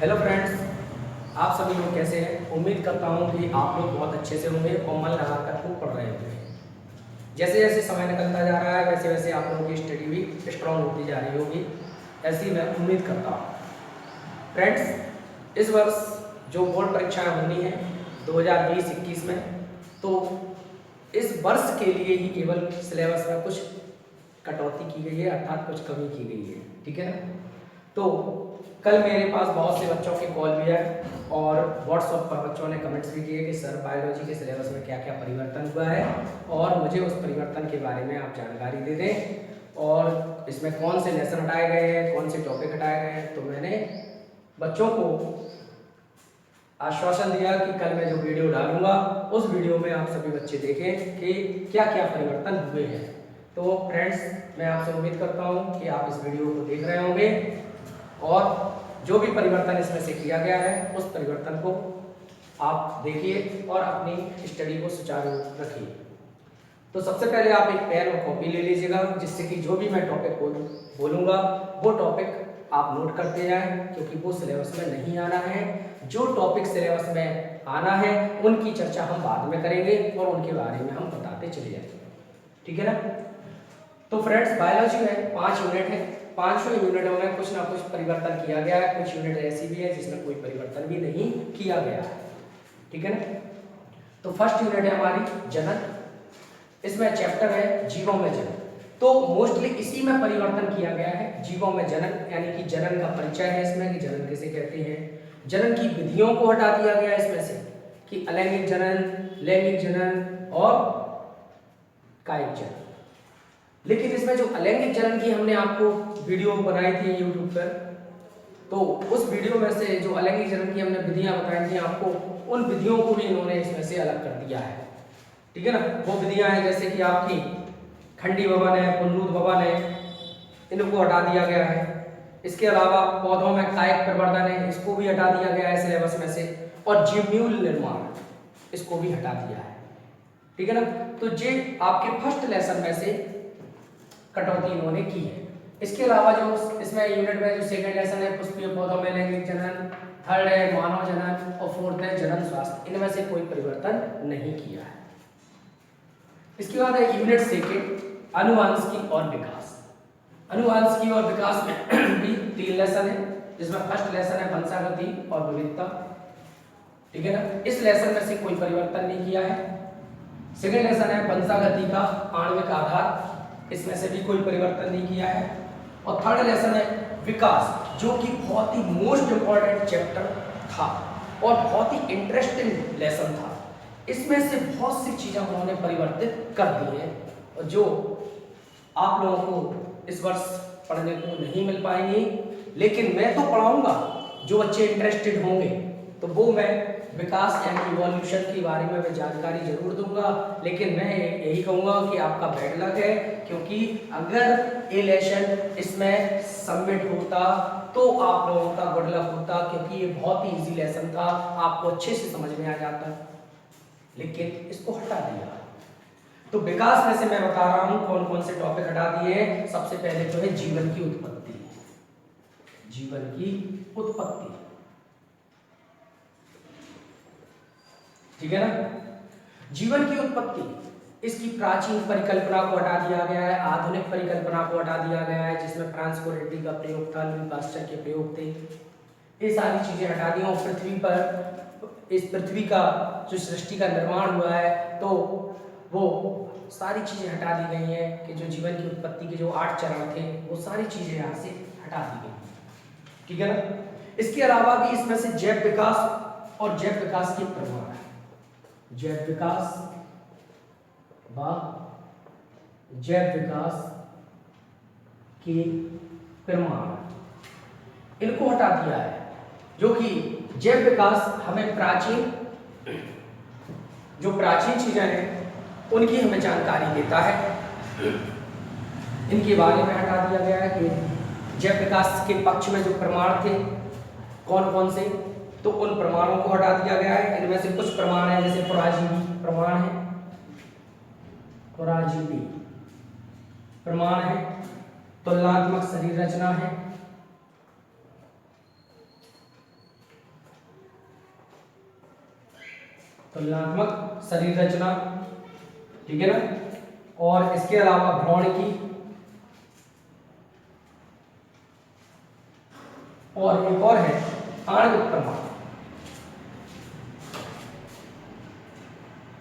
Hello friends, आप सभी लोग कैसे हैं। उम्मीद करता हूं कि आप लोग बहुत अच्छे से होंगे और मन लगाकर खूब पढ़ रहे होंगे। जैसे जैसे समय निकलता जा रहा है वैसे वैसे आप लोगों की स्टडी भी स्ट्रांग होती जा रही होगी, ऐसी मैं उम्मीद करता हूं। फ्रेंड्स, इस वर्ष जो बोर्ड परीक्षाएं होनी है 2020-21 में, तो इस वर्ष के लिए ही केवल सिलेबस में कुछ कटौती की गई है, अर्थात कुछ कमी की गई है। ठीक है ना। तो कल मेरे पास बहुत से बच्चों के कॉल भी आए और व्हाट्सएप पर बच्चों ने कमेंट्स भी किए कि सर बायोलॉजी के सिलेबस में क्या क्या परिवर्तन हुआ है और मुझे उस परिवर्तन के बारे में आप जानकारी दे दें और इसमें कौन से लेसन हटाए गए हैं, कौन से टॉपिक हटाए गए हैं। तो मैंने बच्चों को आश्वासन दिया कि कल मैं जो वीडियो डालूंगा उस वीडियो में आप सभी बच्चे देखें कि क्या क्या परिवर्तन हुए हैं। तो फ्रेंड्स, मैं आपसे उम्मीद करता हूं कि आप इस वीडियो को देख रहे होंगे और जो भी परिवर्तन इसमें से किया गया है उस परिवर्तन को आप देखिए और अपनी स्टडी को सुचारू रखिए। तो सबसे पहले आप एक पेन और कॉपी ले लीजिएगा, जिससे कि जो भी मैं टॉपिक बोलूँगा वो टॉपिक आप नोट करते जाएं, क्योंकि वो सिलेबस में नहीं आना है। जो टॉपिक सिलेबस में आना है उनकी चर्चा हम बाद में करेंगे और उनके बारे में हम बताते चले जाएंगे। ठीक है ना। तो फ्रेंड्स, बायोलॉजी में 5 यूनिट है। 500 यूनिटों में कुछ ना कुछ परिवर्तन किया गया है। कुछ यूनिट ऐसी भी है जिसमें कोई परिवर्तन भी नहीं किया गया है। ठीक है ना। तो फर्स्ट यूनिट है हमारी जनन। इसमें चैप्टर है जीवों में जनन। तो मोस्टली इसी में परिवर्तन किया गया है, जीवों में जनन, यानी कि जनन का परिचय है इसमें कि जनन किसे कहते हैं। जनन की विधियों को हटा दिया गया है इसमें से कि अलैंगिक जनन, लैंगिक जनन और कायिक जनन। लेकिन इसमें जो अलैंगिक जनन की हमने आपको वीडियो बनाई थी यूट्यूब पर, तो उस वीडियो में से जो अलैंगिक जनन की हमने विधियां बताई थी आपको, उन विधियों को भी इन्होंने इसमें से अलग कर दिया है। ठीक है ना। वो विधियां हैं जैसे कि आपकी खंडी भवन है, पुनरुत भवन है, इनको हटा दिया गया है। इसके अलावा पौधों में कायिक प्रवर्धन है, इसको भी हटा दिया गया है सिलेबस में से, और जीवन्यूल निर्माण इसको भी हटा दिया है। ठीक है ना। तो ये आपके फर्स्ट लेसन में से कटौती इन्होंने की है। इसके अलावा जो इसमें यूनिट में जो सेकंड लेसन है पुष्पीय पौधों में लैंगिक जनन, थर्ड है मानव जनन और फोर्थ है जनन स्वास्थ्य, इनमें से कोई परिवर्तन नहीं किया है। इसके बाद है यूनिट सेकंड अनुवांशिकी और विकास। अनुवांशिकी और विकास में भी 3 लेसन है, जिसमें फर्स्ट लेसन है वंशागति और विविधता। ठीक है ना। इस लेसन में से कोई परिवर्तन नहीं किया है। सेकंड लेसन है वंशागति का आणविक आधार, इसमें से भी कोई परिवर्तन नहीं किया है। और थर्ड लेसन है विकास, जो कि बहुत ही मोस्ट इंपॉर्टेंट चैप्टर था और बहुत ही इंटरेस्टिंग लेसन था। इसमें से बहुत सी चीजें उन्होंने परिवर्तित कर दी हैं और जो आप लोगों को इस वर्ष पढ़ने को नहीं मिल पाएंगी, लेकिन मैं तो पढ़ाऊंगा। जो बच्चे इंटरेस्टेड होंगे तो वो मैं विकास यानी इवोल्यूशन के बारे में मैं जानकारी जरूर दूंगा। लेकिन मैं यही कहूंगा कि आपका बैड लक है, क्योंकि अगर ये लेसन इसमें सबमिट होता तो आप लोगों का गुड लक होता, क्योंकि ये बहुत ही इजी लेसन था, आपको अच्छे से समझ में आ जाता, लेकिन इसको हटा दिया। तो विकास में से मैं बता रहा हूं कौन कौन से टॉपिक हटा दिए हैं। सबसे पहले तो है जीवन की उत्पत्ति। जीवन की उत्पत्ति, ठीक है ना। जीवन की उत्पत्ति, इसकी प्राचीन परिकल्पना को हटा दिया गया है, आधुनिक परिकल्पना को हटा दिया गया है, जिसमें फ्रांस कोरेटी का प्रयोग था, लुई पास्चर के प्रयोग थे। ये सारी चीजें हटा दी और पृथ्वी पर, इस पृथ्वी का जो सृष्टि का निर्माण हुआ है, तो वो सारी चीजें हटा दी गई हैं कि जो जीवन की उत्पत्ति के जो 8 चरण थे वो सारी चीजें यहाँ से हटा दी गई। ठीक है ना। इसके अलावा भी इसमें से जैव विकास और जैव विकास के प्रमाण है। जैव विकास व जैव विकास के प्रमाण, इनको हटा दिया है, जो कि जैव विकास हमें प्राचीन, जो प्राचीन चीजें हैं उनकी हमें जानकारी देता है। इनके बारे में हटा दिया गया है कि जैव विकास के पक्ष में जो प्रमाण थे कौन कौन से, तो उन प्रमाणों को हटा दिया गया है। इनमें से कुछ प्रमाण है जैसे पुराजीवी प्रमाण है, पुराजीवी प्रमाण है, तुलनात्मक शरीर रचना है, तुलनात्मक शरीर रचना, ठीक है ना। और इसके अलावा भ्रूण की, और एक और है आणविक प्रमाण।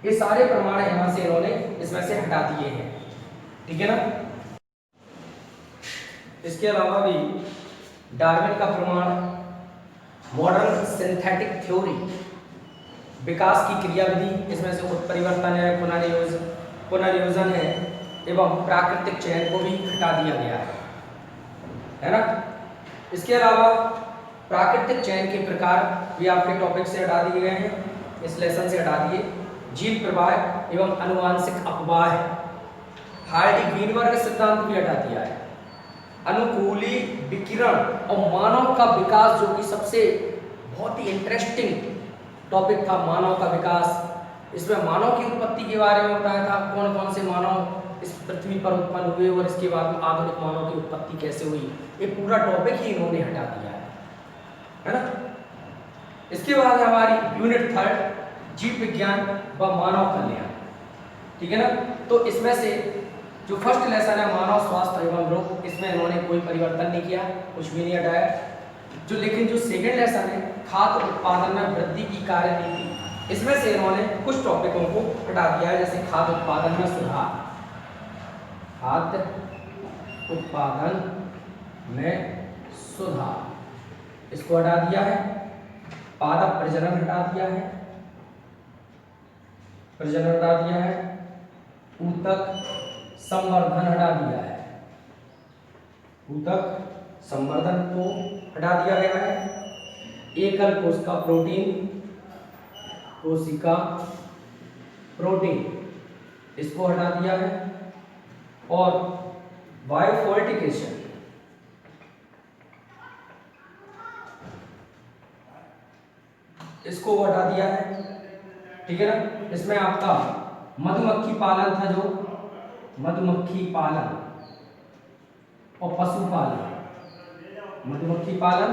ये सारे प्रमाण यहां से इन्होंने इसमें से हटा दिए हैं, ठीक है ना। इसके अलावा भी डार्विन का प्रमाण, मॉडर्न सिंथेटिक थ्योरी, विकास की क्रियाविधि, इसमें से उत्परिवर्तन है, पुनर्योजन है एवं प्राकृतिक चयन को भी हटा दिया गया है ना। इसके अलावा प्राकृतिक चयन के प्रकार भी आपके टॉपिक से हटा दिए गए हैं, इस लेसन से हटा दिए। जीन प्रवाह एवं अनुवांशिक अपवाह, हार्डी ग्रीनबर्ग सिद्धांत भी हटा दिया है। अनुकूली विकिरण और मानव का विकास, जो कि सबसे बहुत ही इंटरेस्टिंग टॉपिक था, मानव का विकास। इसमें मानव की उत्पत्ति के बारे में बताया था, कौन कौन से मानव इस पृथ्वी पर उत्पन्न हुए और इसके बाद में आधुनिक मानव की उत्पत्ति कैसे हुई। ये पूरा टॉपिक ही इन्होंने हटा दिया है ना। इसके बाद हमारी यूनिट 3 जीव विज्ञान व मानव कल्याण, ठीक है ना। तो इसमें से जो फर्स्ट लेसन है मानव स्वास्थ्य एवं रोग, इसमें इन्होंने कोई परिवर्तन नहीं किया, कुछ भी नहीं हटाया। लेकिन जो सेकेंड लेसन है खाद्य उत्पादन में वृद्धि की कार्यनीति, इसमें से इन्होंने कुछ टॉपिकों को हटा दिया है, जैसे खाद्य उत्पादन में सुधार, खाद्य उत्पादन में सुधार, इसको हटा दिया है। पादप प्रजनन हटा दिया है, प्रजनन हटा दिया है। ऊतक संवर्धन हटा दिया है, ऊतक संवर्धन को हटा दिया गया है। एकल कोशिका प्रोटीन, कोशिका प्रोटीन, इसको हटा दिया है। और बायोफोर्टिकेशन, इसको हटा दिया है, ठीक है ना। इसमें आपका मधुमक्खी पालन था, जो मधुमक्खी पालन और पशुपालन, मधुमक्खी पालन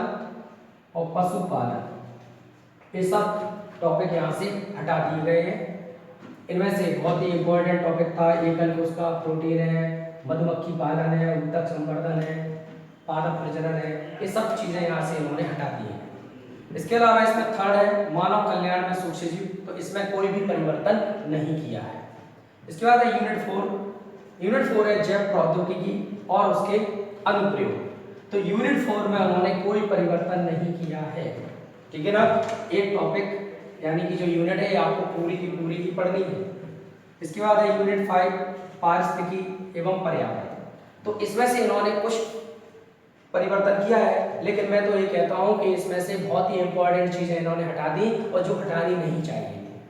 और पशुपालन, ये सब टॉपिक यहाँ से हटा दिए गए हैं। इनमें से बहुत ही इंपॉर्टेंट टॉपिक था एकल कोशिका प्रोटीन है, मधुमक्खी पालन है, ऊतक संवर्धन है, पादप प्रजनन है, ये सब चीजें यहाँ से इन्होंने हटा दी है। इसके अलावा इसमें थर्ड है मानव कल्याण में सूक्ष्म जीव, तो इसमें कोई भी परिवर्तन नहीं किया है। इसके बाद है यूनिट 4। यूनिट 4 है जैव प्रौद्योगिकी और उसके अनुप्रयोग। तो यूनिट 4 में उन्होंने कोई परिवर्तन नहीं किया है, ठीक है ना। एक टॉपिक यानी कि जो यूनिट है आपको पूरी की पूरी ही पढ़नी है। इसके बाद है यूनिट 5 पारिस्थितिकी एवं पर्यावरण। तो इसमें से इन्होंने कुछ परिवर्तन किया है, लेकिन मैं तो ये कहता हूं कि इसमें से बहुत ही इंपॉर्टेंट चीजें इन्होंने हटा दी और जो हटानी नहीं चाहिए थी,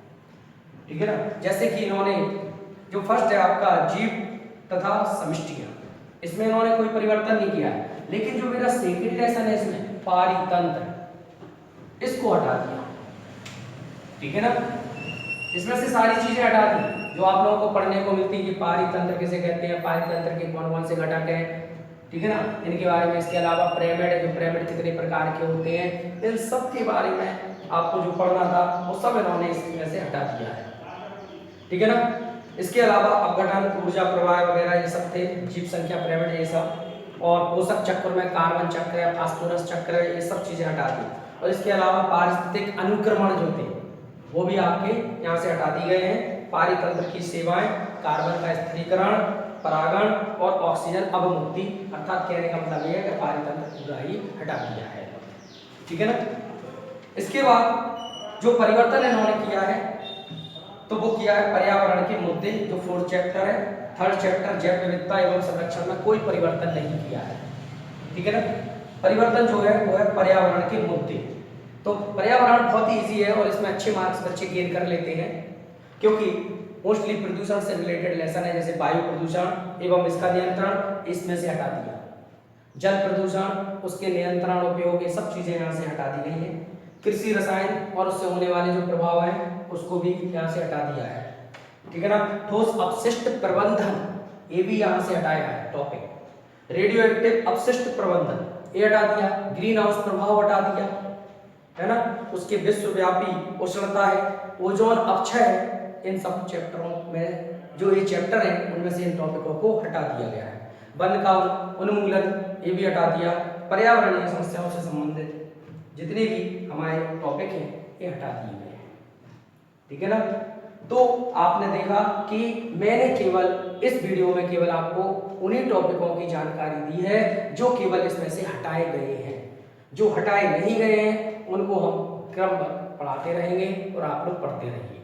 ठीक है ना। जैसे कि इन्होंने जो फर्स्ट है आपका जीव तथा समष्टियां, इसमें इन्होंने कोई परिवर्तन नहीं किया है। लेकिन जो मेरा सेकेंड लेसन है इसमें पारितंत्र, इसको हटा दिया, ठीक है ना। इसमें से सारी चीजें हटा दी जो आप लोगों को पढ़ने को मिलती है कि पारितंत्र किसे कहते हैं, पारितंत्र के कौन कौन से घटक हैं, ठीक है ना, इनके बारे में। इसके अलावा पिरामिड है, जो पिरामिड कितने प्रकार के होते हैं, इन सब के बारे में आपको जो पढ़ना था वो सब इन्होंने इसमें से हटा दिया है, ठीक है ना। इसके अलावा अपघटन, ऊर्जा प्रवाह वगैरह ये सब थे, जीव संख्या, पिरामिड, ये सब। और पोषक चक्र में कार्बन चक्र है, फास्फोरस चक्र है, ये सब चीजें हटा दी। और इसके अलावा पारिस्थितिक अनुक्रमण जो थे वो भी आपके यहाँ से हटा दिए गए हैं। पारितंत्र की सेवाएं, कार्बन का स्थिरीकरण, परागण और ऑक्सीजन अवमुक्ति, अर्थात कहने का मतलब ये है कि पारितंत्र पूरा ही हटा दिया है, ठीक है ना। इसके बाद जो परिवर्तन इन्होंने किया है तो वो किया है पर्यावरण के मुद्दे, जो 4th चैप्टर है। 3rd चैप्टर जैव विविधता एवं संरक्षण में कोई परिवर्तन नहीं किया है, ठीक है ना। परिवर्तन जो है वो है पर्यावरण के मुद्दे। तो पर्यावरण बहुत ही ईजी है और इसमें अच्छे मार्क्स बच्चे गेन कर लेते हैं, क्योंकि मोस्टली प्रदूषण से रिलेटेड लेसन है, जैसे वायु प्रदूषण एवं इसका नियंत्रण, इसमें से हटा दिया। जल प्रदूषण, उसके नियंत्रण, उपयोग, ये सब चीजें यहाँ से हटा दी गई हैं। कृषि रसायन और उससे होने वाले जो प्रभाव हैं उसको भी यहाँ से हटा दिया है, ठीक है ना। ठोस अपशिष्ट प्रबंधन, ये भी यहाँ से हटाया है टॉपिक। रेडियो एक्टिव अपशिष्ट प्रबंधन ये हटा दिया। ग्रीन हाउस प्रभाव हटा दिया, है ना, उसके विश्वव्यापी उष्णता है, ओजोन अपक्षय है, इन सब चैप्टरों में जो ये चैप्टर हैं उनमें से इन टॉपिकों को हटा दिया गया है। वन का उन्मूलन ये भी हटा दिया, पर्यावरणीय समस्याओं से संबंधित जितने भी हमारे टॉपिक हैं ये हटा दिए गए हैं। ठीक है ना। तो आपने देखा कि मैंने केवल इस वीडियो में केवल आपको उन्हीं टॉपिकों की जानकारी दी है जो केवल इसमें से हटाए गए हैं। जो हटाए नहीं गए हैं उनको हम क्रमबद्ध पढ़ाते रहेंगे और आप लोग पढ़ते रहेंगे।